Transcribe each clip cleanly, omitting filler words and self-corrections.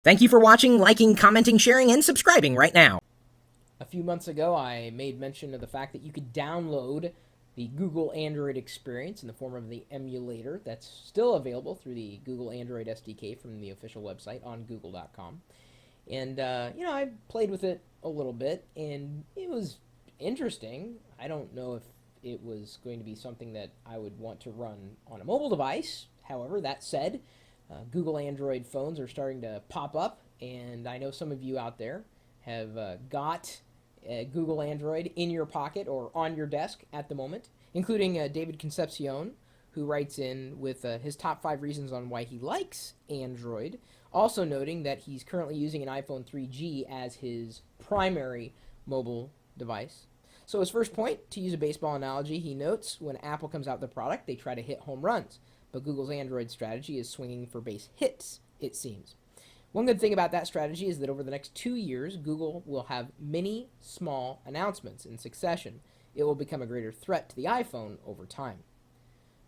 Thank you for watching, liking, commenting, sharing, and subscribing right now. A few months ago, I made mention of the fact that you could download the Google Android experience in the form of the emulator that's still available through the Google Android SDK from the official website on google.com. And, I played with it a little bit, and it was interesting. I don't know if it was going to be something that I would want to run on a mobile device. However, that said, Google Android phones are starting to pop up, and I know some of you out there have got Google Android in your pocket or on your desk at the moment, including David Concepcion, who writes in with his top 5 reasons on why he likes Android, also noting that he's currently using an iPhone 3G as his primary mobile device. So his first point, to use a baseball analogy, he notes when Apple comes out with a product, they try to hit home runs. But Google's Android strategy is swinging for base hits, it seems. One good thing about that strategy is that over the next 2 years, Google will have many small announcements in succession. It will become a greater threat to the iPhone over time.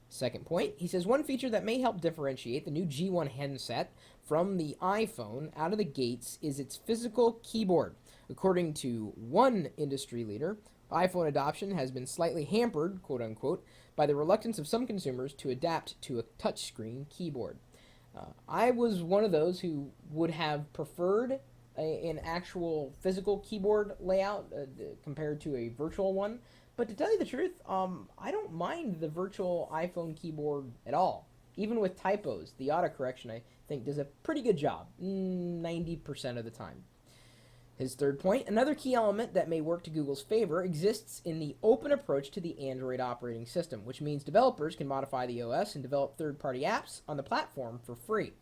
Second point, he says one feature that may help differentiate the new G1 handset from the iPhone out of the gates is its physical keyboard. According to one industry leader, iPhone adoption has been slightly hampered, quote unquote, by the reluctance of some consumers to adapt to a touchscreen keyboard. I was one of those who would have preferred an actual physical keyboard layout compared to a virtual one. But to tell you the truth, I don't mind the virtual iPhone keyboard at all. Even with typos, the autocorrection, I think, does a pretty good job, 90% of the time. His third point, another key element that may work to Google's favor exists in the open approach to the Android operating system, which means developers can modify the OS and develop third-party apps on the platform for free.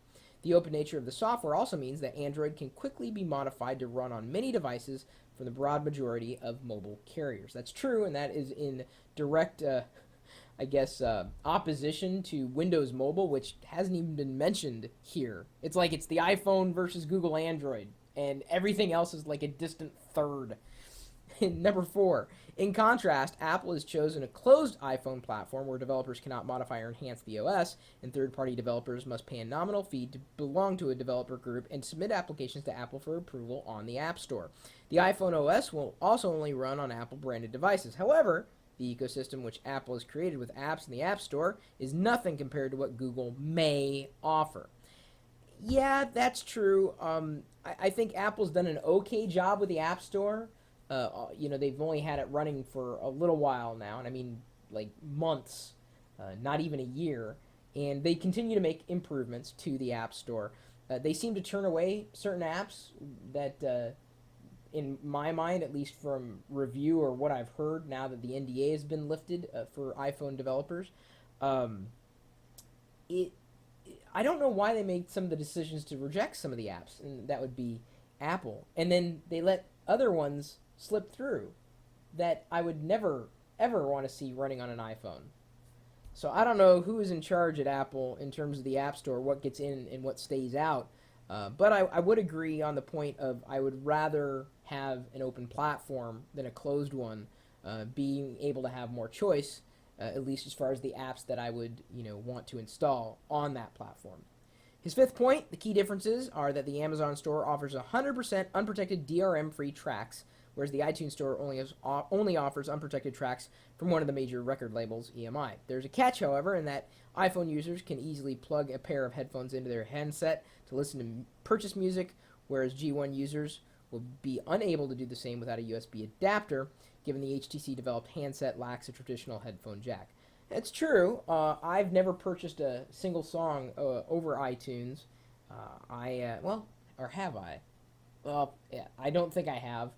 The open nature of the software also means that Android can quickly be modified to run on many devices from the broad majority of mobile carriers. That's true, and that is in direct, opposition to Windows Mobile, which hasn't even been mentioned here. It's like it's the iPhone versus Google Android, and everything else is like a distant third. Number 4. In contrast, Apple has chosen a closed iPhone platform where developers cannot modify or enhance the OS, and third-party developers must pay a nominal fee to belong to a developer group and submit applications to Apple for approval on the App Store. The iPhone OS will also only run on Apple-branded devices. However, the ecosystem which Apple has created with apps in the App Store is nothing compared to what Google may offer. Yeah, that's true. I think Apple's done an okay job with the App Store. They've only had it running for a little while now, and I mean, like months, not even a year. And they continue to make improvements to the App Store. They seem to turn away certain apps that, in my mind, at least from review or what I've heard now that the NDA has been lifted for iPhone developers, it I don't know why they made some of the decisions to reject some of the apps, and that would be Apple. And then they let other ones slip through that I would never, ever want to see running on an iPhone. So I don't know who is in charge at Apple in terms of the App Store, what gets in and what stays out. But I would agree on the point of I would rather have an open platform than a closed one, being able to have more choice, at least as far as the apps that I would want to install on that platform. His fifth point, the key differences are that the Amazon store offers 100% unprotected DRM-free tracks, whereas the iTunes store only offers unprotected tracks from one of the major record labels, EMI. There's a catch, however, in that iPhone users can easily plug a pair of headphones into their handset to listen to purchase music, whereas G1 users will be unable to do the same without a USB adapter, given the HTC-developed handset lacks a traditional headphone jack. It's true. I've never purchased a single song over iTunes. Or have I? Well, yeah, I don't think I have.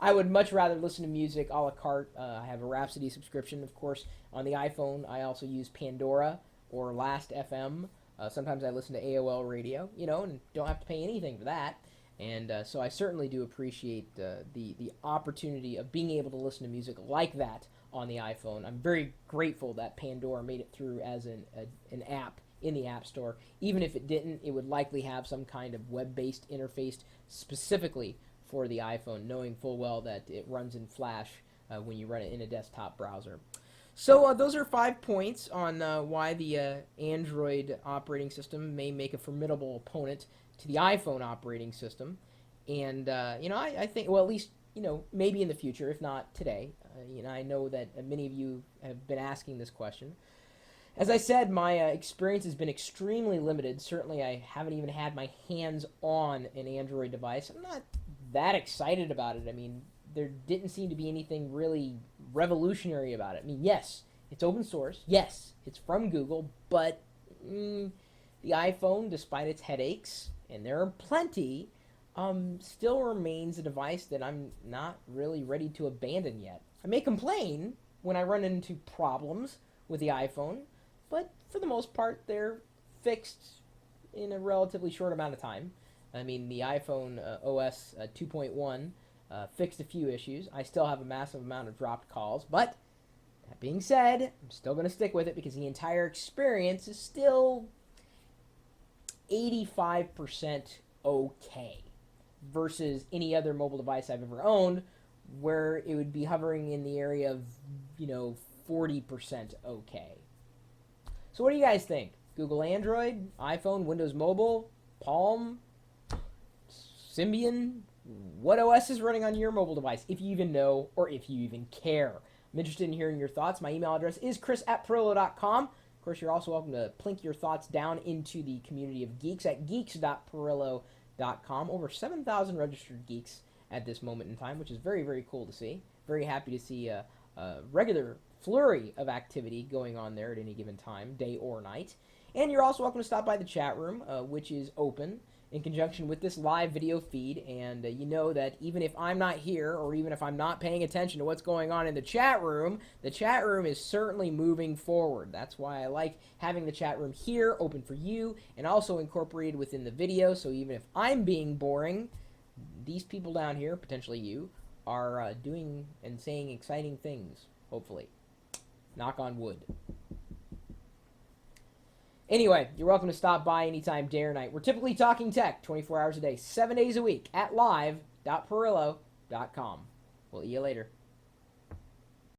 I would much rather listen to music a la carte. I have a Rhapsody subscription, of course. On the iPhone, I also use Pandora or Last FM. Sometimes I listen to AOL Radio, and don't have to pay anything for that. And so I certainly do appreciate the opportunity of being able to listen to music like that on the iPhone. I'm very grateful that Pandora made it through as an app in the App Store. Even if it didn't, it would likely have some kind of web-based interface specifically for the iPhone, knowing full well that it runs in Flash when you run it in a desktop browser. So those are 5 points on why the Android operating system may make a formidable opponent to the iPhone operating system. And, I think, well, at least, maybe in the future, if not today. I know that many of you have been asking this question. As I said, my experience has been extremely limited. Certainly, I haven't even had my hands on an Android device. I'm not that excited about it. I mean, there didn't seem to be anything really revolutionary about it. I mean, yes, it's open source. Yes, it's from Google, but the iPhone, despite its headaches, and there are plenty, still remains a device that I'm not really ready to abandon yet. I may complain when I run into problems with the iPhone, but for the most part, they're fixed in a relatively short amount of time. I mean, the iPhone OS 2.1 fixed a few issues. I still have a massive amount of dropped calls, but that being said, I'm still going to stick with it because the entire experience is still 85% okay versus any other mobile device I've ever owned, where it would be hovering in the area of, 40% okay. So what do you guys think? Google Android, iPhone, Windows Mobile, Palm, Symbian? What OS is running on your mobile device, if you even know or if you even care? I'm interested in hearing your thoughts. My email address is chris@pirillo.com. Of course, you're also welcome to plink your thoughts down into the community of geeks at geeks.pirillo.com. Over 7,000 registered geeks at this moment in time, which is very, very cool to see. Very happy to see a regular flurry of activity going on there at any given time, day or night. And you're also welcome to stop by the chat room, which is open in conjunction with this live video feed. And you know that even if I'm not here, or even if I'm not paying attention to what's going on in the chat room is certainly moving forward. That's why I like having the chat room here open for you and also incorporated within the video. So even if I'm being boring, these people down here, potentially you, are doing and saying exciting things, hopefully. Knock on wood. Anyway, you're welcome to stop by anytime, day or night. We're typically talking tech 24 hours a day, 7 days a week at live.pirillo.com. We'll see you later.